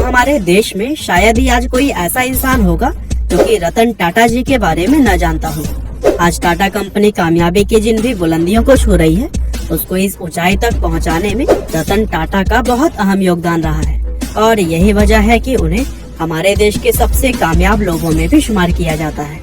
दोस्तों हमारे देश में शायद ही आज कोई ऐसा इंसान होगा जो कि रतन टाटा जी के बारे में न जानता हो। आज टाटा कंपनी कामयाबी की जिन भी बुलंदियों को छू रही है, उसको इस ऊंचाई तक पहुंचाने में रतन टाटा का बहुत अहम योगदान रहा है और यही वजह है कि उन्हें हमारे देश के सबसे कामयाब लोगों में भी शुमार किया जाता है।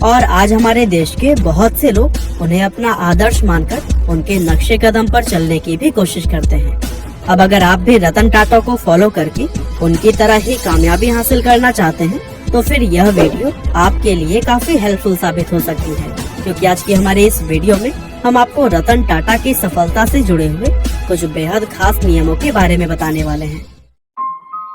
और आज हमारे देश के बहुत से लोग उन्हें अपना आदर्श मानकर उनके नक्शे कदम पर चलने की भी कोशिश करते हैं। अब अगर आप भी रतन टाटा को फॉलो करके उनकी तरह ही कामयाबी हासिल करना चाहते हैं तो फिर यह वीडियो आपके लिए काफी हेल्पफुल साबित हो सकती है, क्योंकि आज की हमारे इस वीडियो में हम आपको रतन टाटा की सफलता से जुड़े हुए कुछ बेहद खास नियमों के बारे में बताने वाले हैं।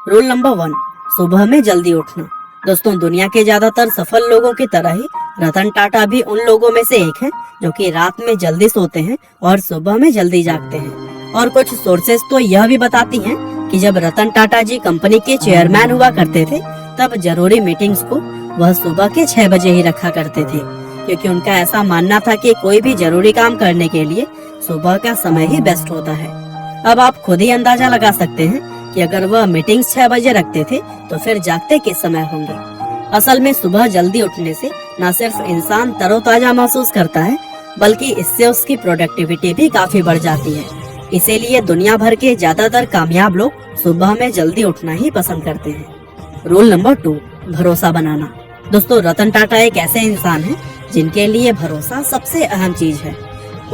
रूल नंबर 1, सुबह में जल्दी उठना। दोस्तों दुनिया के ज्यादातर सफल लोगों की तरह ही रतन टाटा भी उन लोगों में से एक है जो कि रात में जल्दी सोते हैं और सुबह में जल्दी जागते हैं। और कुछ सोर्सेस तो यह भी बताती हैं कि जब रतन टाटा जी कंपनी के चेयरमैन हुआ करते थे तब जरूरी मीटिंग्स को वह सुबह के 6 बजे ही रखा करते थे, क्योंकि उनका ऐसा मानना था कि कोई भी जरूरी काम करने के लिए सुबह का समय ही बेस्ट होता है। अब आप खुद ही अंदाजा लगा सकते हैं कि अगर वह मीटिंग्स 6 बजे रखते थे तो फिर जागते किस समय होंगे। असल में सुबह जल्दी उठने से न सिर्फ इंसान तरोताजा महसूस करता है बल्कि इससे उसकी प्रोडक्टिविटी भी काफी बढ़ जाती है। इसीलिए दुनिया भर के ज्यादातर कामयाब लोग सुबह में जल्दी उठना ही पसंद करते हैं। रूल नंबर 2, भरोसा बनाना। दोस्तों रतन टाटा एक ऐसे इंसान हैं जिनके लिए भरोसा सबसे अहम चीज है।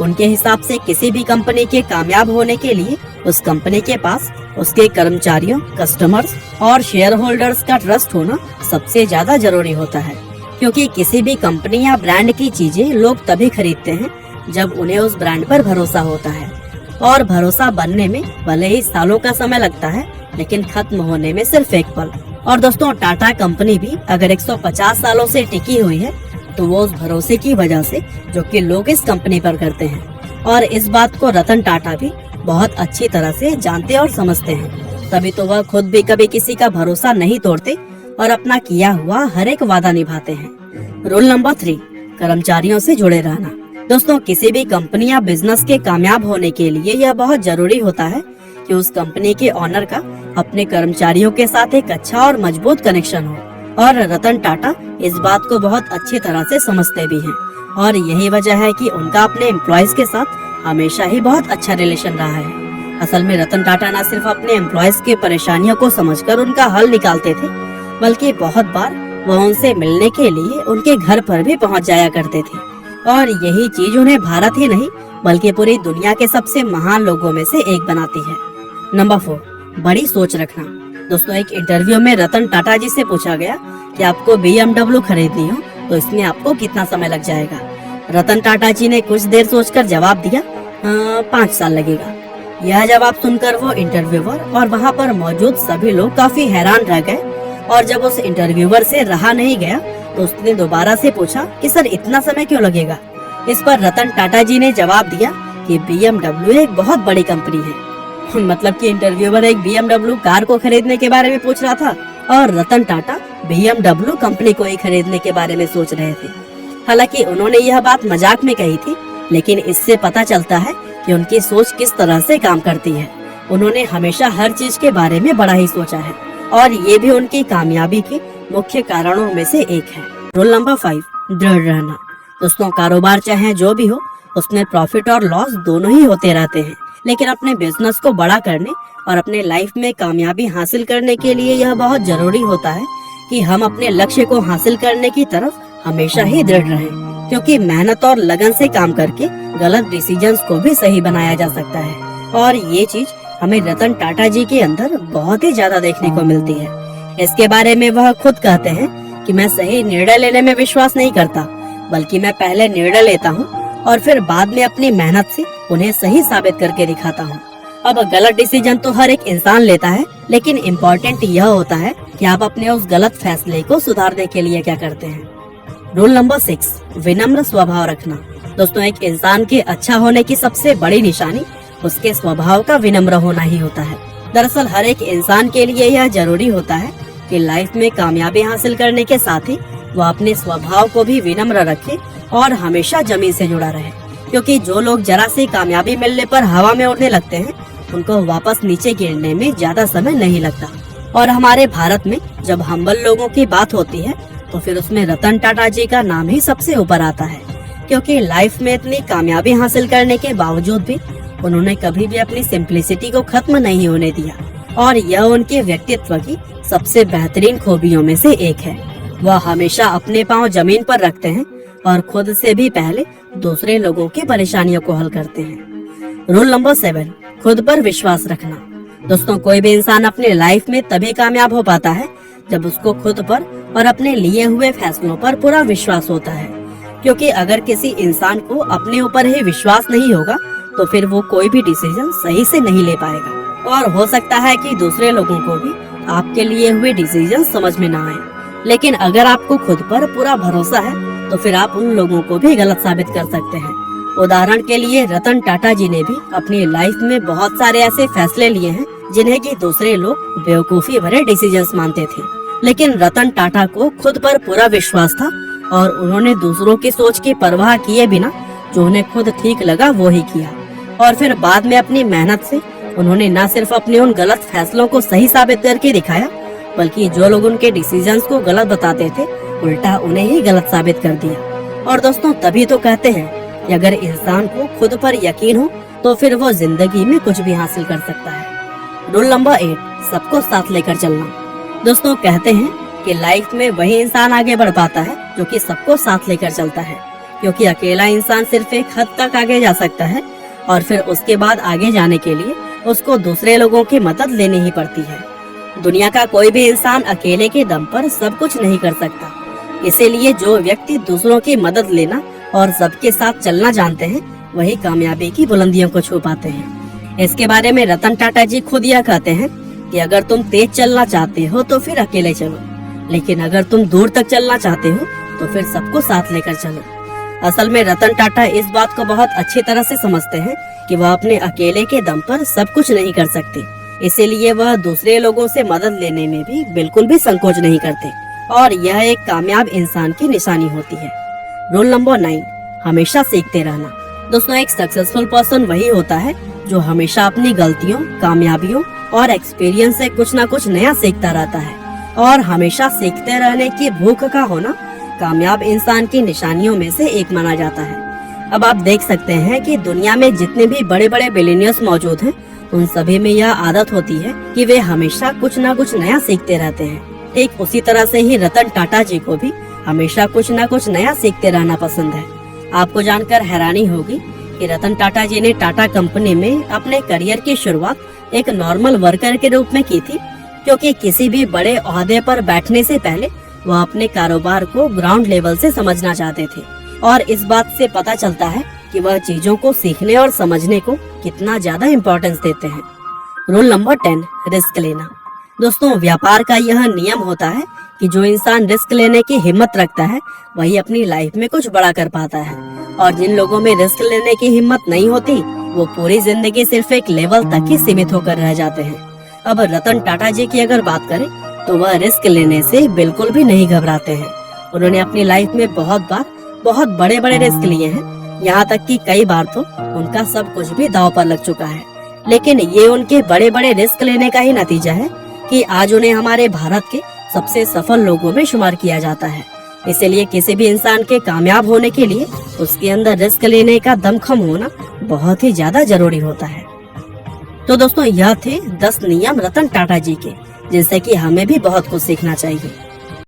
उनके हिसाब से किसी भी कंपनी के कामयाब होने के लिए उस कंपनी के पास उसके कर्मचारियों, कस्टमर्स और शेयर होल्डर्स का ट्रस्ट होना सबसे ज्यादा जरूरी होता है, क्योंकि किसी भी कंपनी या ब्रांड की चीजें लोग तभी खरीदते हैं जब उन्हें उस ब्रांड पर भरोसा होता है। और भरोसा बनने में भले ही सालों का समय लगता है, लेकिन खत्म होने में सिर्फ एक पल। और दोस्तों टाटा कंपनी भी अगर 150 सालों से टिकी हुई है तो वो उस भरोसे की वजह से जो कि लोग इस कंपनी पर करते हैं। और इस बात को रतन टाटा भी बहुत अच्छी तरह से जानते और समझते हैं, तभी तो वह खुद भी कभी किसी का भरोसा नहीं तोड़ते और अपना किया हुआ हर एक वादा निभाते हैं। रूल नंबर 3, कर्मचारियों से जुड़े रहना। दोस्तों किसी भी कंपनी या बिजनेस के कामयाब होने के लिए यह बहुत जरूरी होता है कि उस कंपनी के ऑनर का अपने कर्मचारियों के साथ एक अच्छा और मजबूत कनेक्शन हो। और रतन टाटा इस बात को बहुत अच्छी तरह से समझते भी हैं और यही वजह है कि उनका अपने एम्प्लॉयज के साथ हमेशा ही बहुत अच्छा रिलेशन रहा है। असल में रतन टाटा न सिर्फ अपने एम्प्लॉयज की परेशानियों को समझकर उनका हल निकालते थे, बल्कि बहुत बार वह उनसे मिलने के लिए उनके घर पर भी पहुंच जाया करते थे। और यही चीज उन्हें भारत ही नहीं बल्कि पूरी दुनिया के सबसे महान लोगों में से एक बनाती है। नंबर 4, बड़ी सोच रखना। दोस्तों एक इंटरव्यू में रतन टाटा जी से पूछा गया कि आपको BMW खरीदनी हो तो इसमें आपको कितना समय लग जाएगा। रतन टाटा जी ने कुछ देर सोचकर जवाब दिया, 5 साल लगेगा। यह जवाब सुनकर वो इंटरव्यूअर और वहाँ पर मौजूद सभी लोग काफी हैरान रह गए। और जब उस इंटरव्यूअर से रहा नहीं गया तो उसने दोबारा से पूछा कि सर इतना समय क्यों लगेगा। इस पर रतन टाटा जी ने जवाब दिया कि BMW एक बहुत बड़ी कंपनी है। मतलब कि इंटरव्यूअर एक BMW कार को खरीदने के बारे में पूछ रहा था और रतन टाटा BMW कंपनी को ही खरीदने के बारे में सोच रहे थे। हालांकि उन्होंने यह बात मजाक में कही थी, लेकिन इससे पता चलता है कि उनकी सोच किस तरह से काम करती है। उन्होंने हमेशा हर चीज के बारे में बड़ा ही सोचा है और ये भी उनकी कामयाबी के मुख्य कारणों में से एक है। रूल नंबर 5, दृढ़ रहना। दोस्तों कारोबार चाहे जो भी हो उसमें प्रॉफिट और लॉस दोनों ही होते रहते हैं, लेकिन अपने बिजनेस को बड़ा करने और अपने लाइफ में कामयाबी हासिल करने के लिए यह बहुत जरूरी होता है कि हम अपने लक्ष्य को हासिल करने की तरफ हमेशा ही दृढ़ रहें, क्योंकि मेहनत और लगन से काम करके गलत डिसीजंस को भी सही बनाया जा सकता है। और ये चीज हमें रतन टाटा जी के अंदर बहुत ही ज्यादा देखने को मिलती है। इसके बारे में वह खुद कहते हैं कि मैं सही निर्णय लेने में विश्वास नहीं करता, बल्कि मैं पहले निर्णय लेता हूँ और फिर बाद में अपनी मेहनत से उन्हें सही साबित करके दिखाता हूँ। अब गलत डिसीजन तो हर एक इंसान लेता है, लेकिन इम्पोर्टेंट यह होता है कि आप अपने उस गलत फैसले को सुधारने के लिए क्या करते हैं। रूल नंबर 6, विनम्र स्वभाव रखना। दोस्तों एक इंसान के अच्छा होने की सबसे बड़ी निशानी उसके स्वभाव का विनम्र होना ही होता है। दरअसल हर एक इंसान के लिए यह जरूरी होता है कि लाइफ में कामयाबी हासिल करने के साथ ही वो अपने स्वभाव को भी विनम्र रखे और हमेशा जमीन से जुड़ा रहे, क्योंकि जो लोग जरा सी कामयाबी मिलने पर हवा में उड़ने लगते हैं उनको वापस नीचे गिरने में ज्यादा समय नहीं लगता। और हमारे भारत में जब हम्बल लोगों की बात होती है तो फिर उसमें रतन टाटा जी का नाम ही सबसे ऊपर आता है, क्योंकि लाइफ में इतनी कामयाबी हासिल करने के बावजूद भी उन्होंने कभी भी अपनी सिंप्लिसिटी को खत्म नहीं होने दिया और यह उनके व्यक्तित्व की सबसे बेहतरीन खूबियों में से एक है। वह हमेशा अपने पांव जमीन पर रखते हैं और खुद से भी पहले दूसरे लोगों की परेशानियों को हल करते हैं। रूल नंबर 7, खुद पर विश्वास रखना। दोस्तों, कोई भी इंसान अपनी लाइफ में तभी कामयाब हो पाता है जब उसको खुद पर और अपने लिए हुए फैसलों पर पूरा विश्वास होता है, क्योंकि अगर किसी इंसान को अपने ऊपर ही विश्वास नहीं होगा तो फिर वो कोई भी डिसीजन सही से नहीं ले पाएगा और हो सकता है कि दूसरे लोगों को भी आपके लिए हुए डिसीजन समझ में ना आए। लेकिन अगर आपको खुद पर पूरा भरोसा है तो फिर आप उन लोगों को भी गलत साबित कर सकते हैं। उदाहरण के लिए रतन टाटा जी ने भी अपनी लाइफ में बहुत सारे ऐसे फैसले लिए हैं जिन्हें कि दूसरे लोग बेवकूफी भरे डिसीजंस मानते थे, लेकिन रतन टाटा को खुद पर पूरा विश्वास था और उन्होंने दूसरों की सोच की परवाह किए बिना जो उन्हें खुद ठीक लगा वो ही किया और फिर बाद में अपनी मेहनत से उन्होंने न सिर्फ अपने उन गलत फैसलों को सही साबित करके दिखाया, बल्कि जो लोग उनके डिसीजंस को गलत बताते थे उल्टा उन्हें ही गलत साबित कर दिया। और दोस्तों, तभी तो कहते हैं कि अगर इंसान को खुद पर यकीन हो तो फिर वो जिंदगी में कुछ भी हासिल कर सकता है। रूल नंबर 8, सबको साथ लेकर चलना। दोस्तों, कहते हैं कि लाइफ में वही इंसान आगे बढ़ पाता है जो कि सबको साथ लेकर चलता है, क्योंकि अकेला इंसान सिर्फ एक हद तक आगे जा सकता है और फिर उसके बाद आगे जाने के लिए उसको दूसरे लोगों की मदद लेनी ही पड़ती है। दुनिया का कोई भी इंसान अकेले के दम पर सब कुछ नहीं कर सकता, इसीलिए जो व्यक्ति दूसरों की मदद लेना और सबके साथ चलना जानते हैं वही कामयाबी की बुलंदियों को छू पाते हैं। इसके बारे में रतन टाटा जी खुद यह कहते हैं कि अगर तुम तेज चलना चाहते हो तो फिर अकेले चलो, लेकिन अगर तुम दूर तक चलना चाहते हो तो फिर सबको साथ लेकर चलो। असल में रतन टाटा इस बात को बहुत अच्छी तरह से समझते हैं कि वह अपने अकेले के दम पर सब कुछ नहीं कर सकते, इसीलिए वह दूसरे लोगों से मदद लेने में भी बिल्कुल भी संकोच नहीं करते और यह एक कामयाब इंसान की निशानी होती है। रूल नंबर 9, हमेशा सीखते रहना। दोस्तों, एक सक्सेसफुल पर्सन वही होता है जो हमेशा अपनी गलतियों, कामयाबियों और एक्सपीरियंस से कुछ न कुछ नया सीखता रहता है और हमेशा सीखते रहने की भूख का होना कामयाब इंसान की निशानियों में से एक माना जाता है। अब आप देख सकते हैं कि दुनिया में जितने भी बड़े बड़े बिलियनियर्स मौजूद हैं उन सभी में यह आदत होती है कि वे हमेशा कुछ न कुछ नया सीखते रहते हैं। ठीक उसी तरह से ही रतन टाटा जी को भी हमेशा कुछ न कुछ नया सीखते रहना पसंद है। आपको जानकर हैरानी होगी कि रतन टाटा जी ने टाटा कंपनी में अपने करियर की शुरुआत एक नॉर्मल वर्कर के रूप में की थी, क्योंकि किसी भी बड़े ओहदे पर बैठने से पहले वह अपने कारोबार को ग्राउंड लेवल से समझना चाहते थे और इस बात से पता चलता है कि वह चीजों को सीखने और समझने को कितना ज्यादा इम्पोर्टेंस देते हैं। रूल नंबर 10, रिस्क लेना। दोस्तों, व्यापार का यह नियम होता है कि जो इंसान रिस्क लेने की हिम्मत रखता है वही अपनी लाइफ में कुछ बड़ा कर पाता है और जिन लोगों में रिस्क लेने की हिम्मत नहीं होती वो पूरी जिंदगी सिर्फ एक लेवल तक ही सीमित होकर रह जाते हैं। अब रतन टाटा जी की अगर बात करें तो वह रिस्क लेने से बिल्कुल भी नहीं घबराते हैं। उन्होंने अपनी लाइफ में बहुत बार बहुत बड़े बड़े रिस्क लिए हैं, यहाँ तक कि कई बार तो उनका सब कुछ भी दांव पर लग चुका है, लेकिन ये उनके बड़े बड़े रिस्क लेने का ही नतीजा है कि आज उन्हें हमारे भारत के सबसे सफल लोगों में शुमार किया जाता है। इसीलिए किसी भी इंसान के कामयाब होने के लिए उसके अंदर रिस्क लेने का दमखम होना बहुत ही ज्यादा जरूरी होता है। तो दोस्तों, यह थे 10 नियम रतन टाटा जी के, जिनसे कि हमें भी बहुत कुछ सीखना चाहिए।